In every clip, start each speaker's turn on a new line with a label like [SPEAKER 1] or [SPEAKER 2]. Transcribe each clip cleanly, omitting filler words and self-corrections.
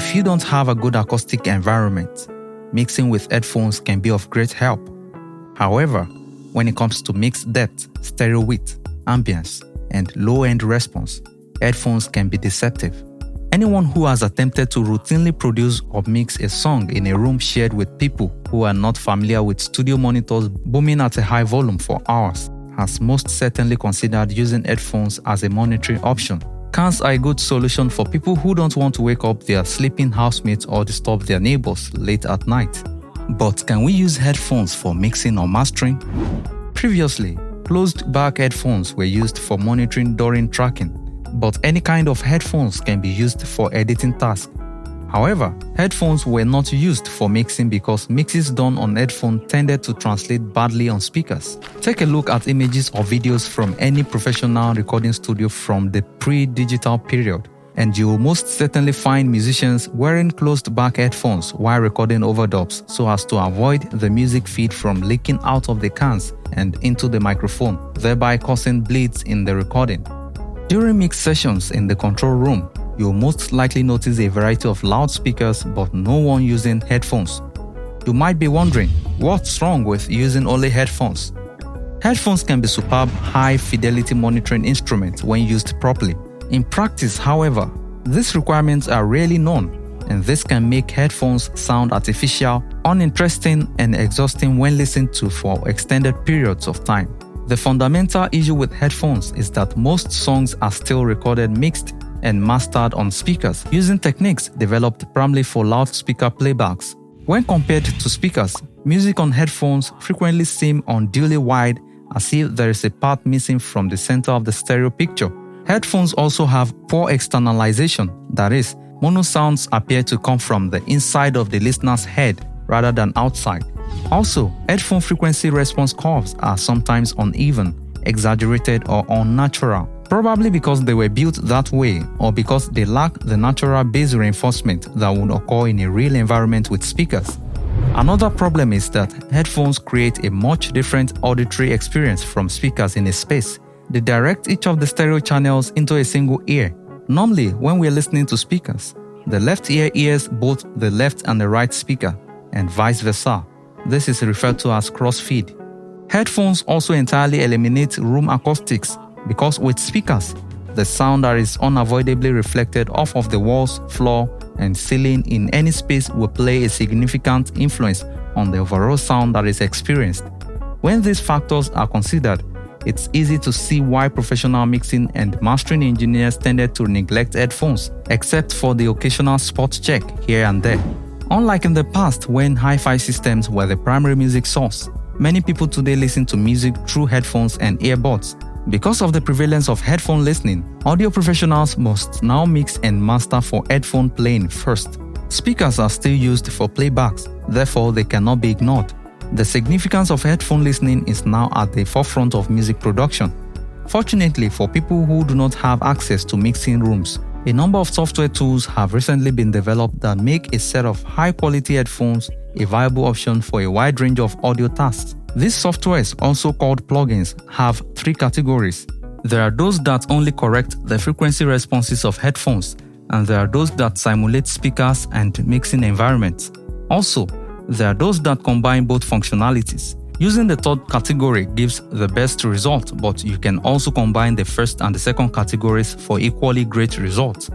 [SPEAKER 1] If you don't have a good acoustic environment, mixing with headphones can be of great help. However, when it comes to mix depth, stereo width, ambience, and low-end response, headphones can be deceptive. Anyone who has attempted to routinely produce or mix a song in a room shared with people who are not familiar with studio monitors booming at a high volume for hours has most certainly considered using headphones as a monitoring option. Cans are a good solution for people who don't want to wake up their sleeping housemates or disturb their neighbors late at night. But can we use headphones for mixing or mastering? Previously, closed-back headphones were used for monitoring during tracking, but any kind of headphones can be used for editing tasks. However, headphones were not used for mixing because mixes done on headphone tended to translate badly on speakers. Take a look at images or videos from any professional recording studio from the pre-digital period, and you will most certainly find musicians wearing closed-back headphones while recording overdubs so as to avoid the music feed from leaking out of the cans and into the microphone, thereby causing bleeds in the recording. During mix sessions in the control room, you'll most likely notice a variety of loudspeakers but no one using headphones. You might be wondering, what's wrong with using only headphones? Headphones can be superb high-fidelity monitoring instruments when used properly. In practice, however, these requirements are rarely known, and this can make headphones sound artificial, uninteresting, and exhausting when listened to for extended periods of time. The fundamental issue with headphones is that most songs are still recorded mixed and mastered on speakers using techniques developed primarily for loudspeaker playbacks. When compared to speakers, music on headphones frequently seems unduly wide, as if there is a part missing from the center of the stereo picture. Headphones also have poor externalization, that is, mono sounds appear to come from the inside of the listener's head rather than outside. Also, headphone frequency response curves are sometimes uneven, exaggerated, or unnatural, probably because they were built that way or because they lack the natural bass reinforcement that would occur in a real environment with speakers. Another problem is that headphones create a much different auditory experience from speakers in a space. They direct each of the stereo channels into a single ear. Normally, when we are listening to speakers, the left ear hears both the left and the right speaker, and vice versa. This is referred to as crossfeed. Headphones also entirely eliminate room acoustics because with speakers, the sound that is unavoidably reflected off of the walls, floor, and ceiling in any space will play a significant influence on the overall sound that is experienced. When these factors are considered, it's easy to see why professional mixing and mastering engineers tended to neglect headphones, except for the occasional spot check here and there. Unlike in the past when hi-fi systems were the primary music source, many people today listen to music through headphones and earbuds. Because of the prevalence of headphone listening, audio professionals must now mix and master for headphone playing first. Speakers are still used for playbacks, therefore they cannot be ignored. The significance of headphone listening is now at the forefront of music production. Fortunately for people who do not have access to mixing rooms, a number of software tools have recently been developed that make a set of high-quality headphones a viable option for a wide range of audio tasks. These softwares, also called plugins, have three categories. There are those that only correct the frequency responses of headphones, and there are those that simulate speakers and mixing environments. Also, there are those that combine both functionalities. Using the third category gives the best result, but you can also combine the first and the second categories for equally great results.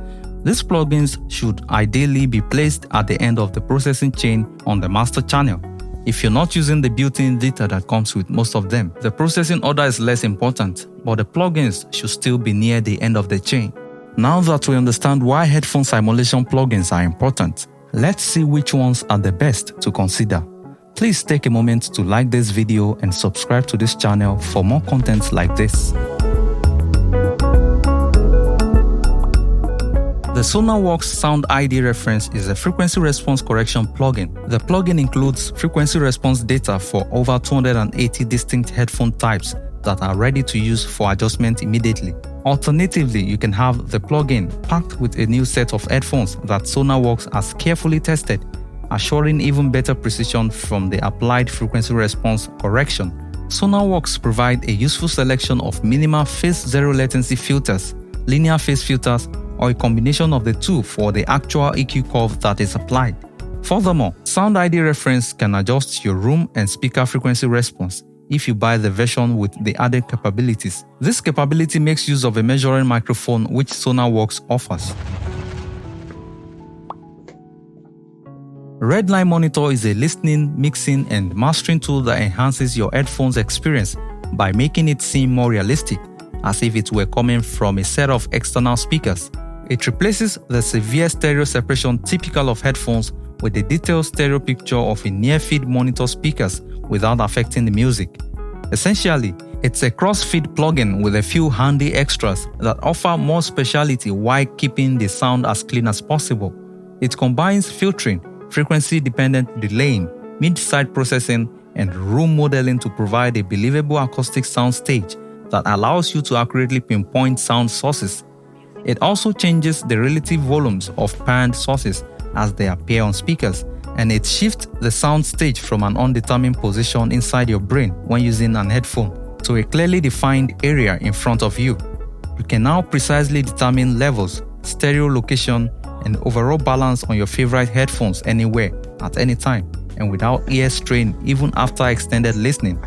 [SPEAKER 1] These plugins should ideally be placed at the end of the processing chain on the master channel. If you're not using the built-in data that comes with most of them, the processing order is less important, but the plugins should still be near the end of the chain. Now that we understand why headphone simulation plugins are important, let's see which ones are the best to consider. Please take a moment to like this video and subscribe to this channel for more content like this. The SonarWorks SoundID Reference is a frequency response correction plugin. The plugin includes frequency response data for over 280 distinct headphone types that are ready to use for adjustment immediately. Alternatively, you can have the plugin packed with a new set of headphones that SonarWorks has carefully tested, assuring even better precision from the applied frequency response correction. SonarWorks provide a useful selection of minimal phase zero latency filters, linear phase filters, or a combination of the two for the actual EQ curve that is applied. Furthermore, SoundID Reference can adjust your room and speaker frequency response if you buy the version with the added capabilities. This capability makes use of a measuring microphone which SonarWorks offers. Redline Monitor is a listening, mixing, and mastering tool that enhances your headphones experience by making it seem more realistic, as if it were coming from a set of external speakers. It replaces the severe stereo separation typical of headphones with a detailed stereo picture of a near-field monitor speakers without affecting the music. Essentially, it's a cross-feed plugin with a few handy extras that offer more speciality while keeping the sound as clean as possible. It combines filtering, frequency-dependent delaying, mid-side processing, and room modeling to provide a believable acoustic soundstage that allows you to accurately pinpoint sound sources. It also changes the relative volumes of panned sources as they appear on speakers, and it shifts the sound stage from an undetermined position inside your brain when using an headphone to a clearly defined area in front of you. You can now precisely determine levels, stereo location, and overall balance on your favorite headphones anywhere, at any time, and without ear strain even after extended listening.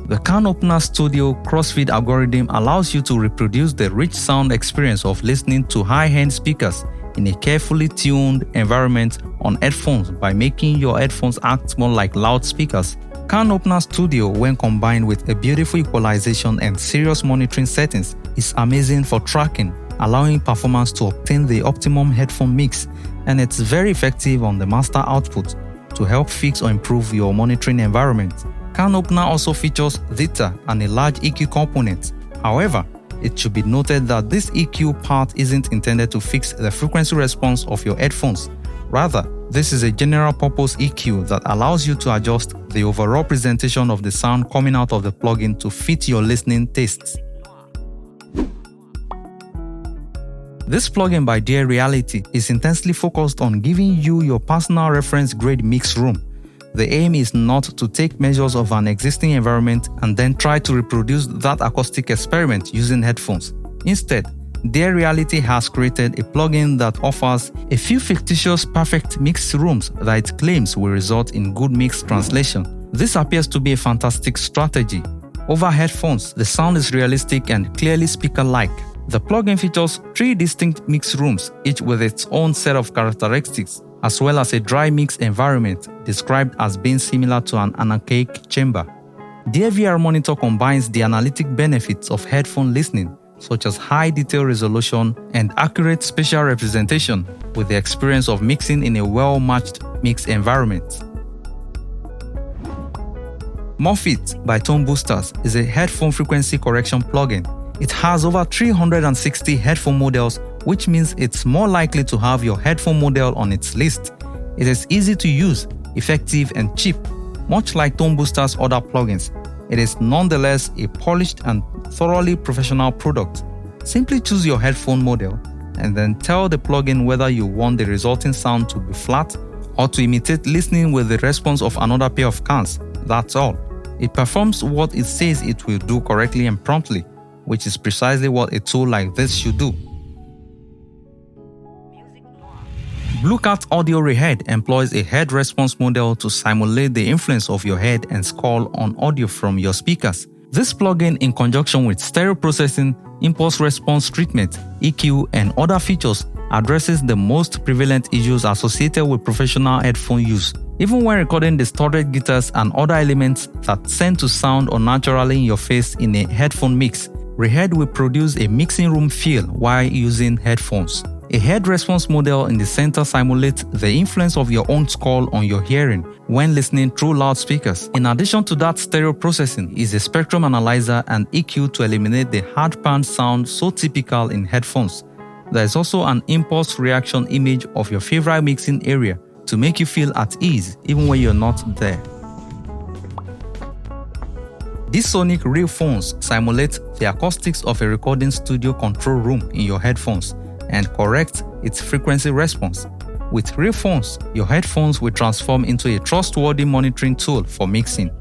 [SPEAKER 1] The CanOpener Studio crossfeed algorithm allows you to reproduce the rich sound experience of listening to high-end speakers in a carefully tuned environment on headphones by making your headphones act more like loudspeakers. CanOpener Studio, when combined with a beautiful equalization and serious monitoring settings, is amazing for tracking, allowing performance to obtain the optimum headphone mix, and it's very effective on the master output to help fix or improve your monitoring environment. CanOpener also features Zeta and a large EQ component. However, it should be noted that this EQ part isn't intended to fix the frequency response of your headphones. Rather, this is a general-purpose EQ that allows you to adjust the overall presentation of the sound coming out of the plugin to fit your listening tastes. This plugin by Dear Reality is intensely focused on giving you your personal reference-grade mix room. The aim is not to take measures of an existing environment and then try to reproduce that acoustic experiment using headphones. Instead, Dear Reality has created a plugin that offers a few fictitious perfect mix rooms that it claims will result in good mix translation. This appears to be a fantastic strategy. Over headphones, the sound is realistic and clearly speaker-like. The plugin features 3 distinct mix rooms, each with its own set of characteristics, as well as a dry mix environment described as being similar to an anechoic chamber. DearVR Monitor combines the analytic benefits of headphone listening, such as high detail resolution and accurate spatial representation, with the experience of mixing in a well-matched mix environment. Morphit by Tone Boosters is a headphone frequency correction plugin. It has over 360 headphone models, which means it's more likely to have your headphone model on its list. It is easy to use, effective, and cheap. Much like Tone Boosters' other plugins, it is nonetheless a polished and thoroughly professional product. Simply choose your headphone model and then tell the plugin whether you want the resulting sound to be flat or to imitate listening with the response of another pair of cans. That's all. It performs what it says it will do correctly and promptly, which is precisely what a tool like this should do. Bluecat Audio Rehead employs a head response model to simulate the influence of your head and skull on audio from your speakers. This plugin, in conjunction with stereo processing, impulse response treatment, EQ, and other features, addresses the most prevalent issues associated with professional headphone use. Even when recording distorted guitars and other elements that tend to sound unnaturally in your face in a headphone mix, Rehead will produce a mixing room feel while using headphones. A head response model in the center simulates the influence of your own skull on your hearing when listening through loudspeakers. In addition to that, stereo processing is a spectrum analyzer and EQ to eliminate the hard-pan sound so typical in headphones. There is also an impulse reaction image of your favorite mixing area to make you feel at ease even when you're not there. These sonic Realphones simulate the acoustics of a recording studio control room in your headphones and correct its frequency response. With Realphones, your headphones will transform into a trustworthy monitoring tool for mixing.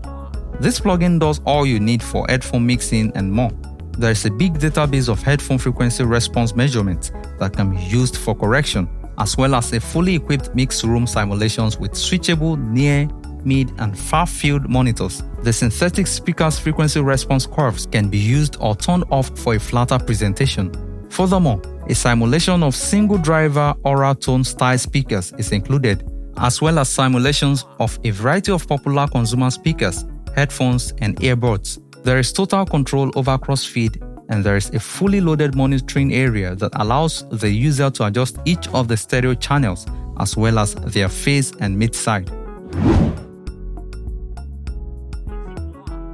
[SPEAKER 1] This plugin does all you need for headphone mixing and more. there is a big database of headphone frequency response measurements that can be used for correction, as well as a fully equipped mixed room simulations with switchable near, mid, and far-field monitors. The synthetic speaker's frequency response curves can be used or turned off for a flatter presentation. Furthermore, a simulation of single-driver aural tone style speakers is included, as well as simulations of a variety of popular consumer speakers, headphones, and earbuds. There is total control over crossfeed, and there is a fully loaded monitoring area that allows the user to adjust each of the stereo channels as well as their phase and mid-side.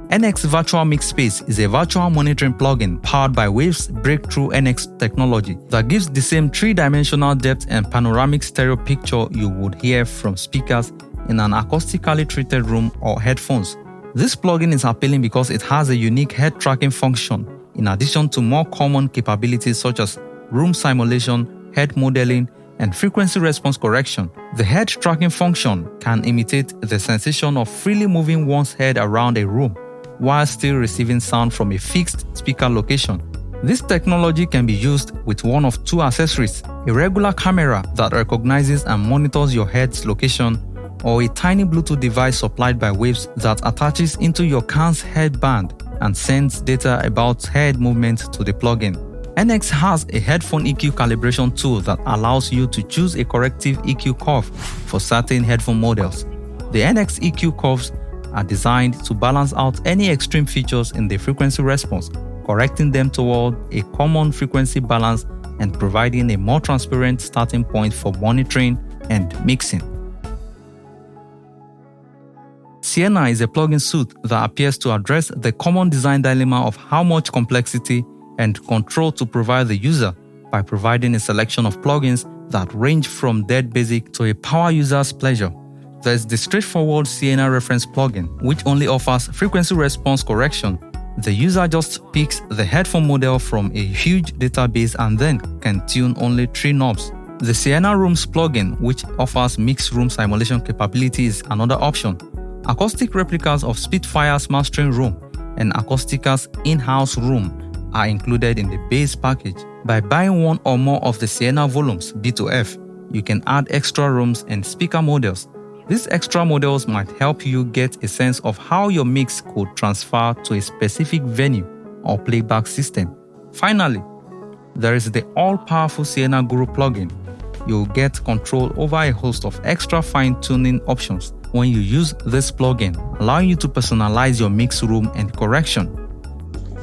[SPEAKER 1] NX Virtual Mix Space is a virtual monitoring plugin powered by Wave's breakthrough NX technology that gives the same three-dimensional depth and panoramic stereo picture you would hear from speakers in an acoustically treated room or headphones. This plugin is appealing because it has a unique head tracking function in addition to more common capabilities such as room simulation, head modeling, and frequency response correction. The head tracking function can imitate the sensation of freely moving one's head around a room while still receiving sound from a fixed speaker location. This technology can be used with one of two accessories: a regular camera that recognizes and monitors your head's location, or a tiny Bluetooth device supplied by Waves that attaches into your CAN's headband and sends data about head movement to the plugin. NX has a headphone EQ calibration tool that allows you to choose a corrective EQ curve for certain headphone models. The NX EQ curves are designed to balance out any extreme features in the frequency response, correcting them toward a common frequency balance and providing a more transparent starting point for monitoring and mixing. Sienna is a plugin suite that appears to address the common design dilemma of how much complexity and control to provide the user by providing a selection of plugins that range from dead basic to a power user's pleasure. There is the straightforward SoundID Reference plugin, which only offers frequency response correction. The user just picks the headphone model from a huge database and then can tune only 3 knobs. The Sienna Rooms plugin, which offers mixed room simulation capability, is another option. Acoustic replicas of Spitfire's mastering room and Acoustica's in-house room are included in the base package. By buying one or more of the Sienna volumes B to F, you can add extra rooms and speaker models. These extra models might help you get a sense of how your mix could transfer to a specific venue or playback system. Finally, there is the all-powerful Sienna Guru plugin. You'll get control over a host of extra fine-tuning options when you use this plugin, allowing you to personalize your mix room and correction.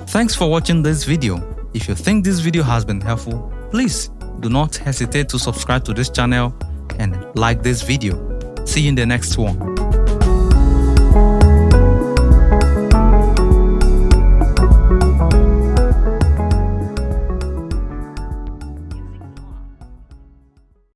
[SPEAKER 1] Thanks for watching this video. If you think this video has been helpful, please do not hesitate to subscribe to this channel and like this video. See you in the next one.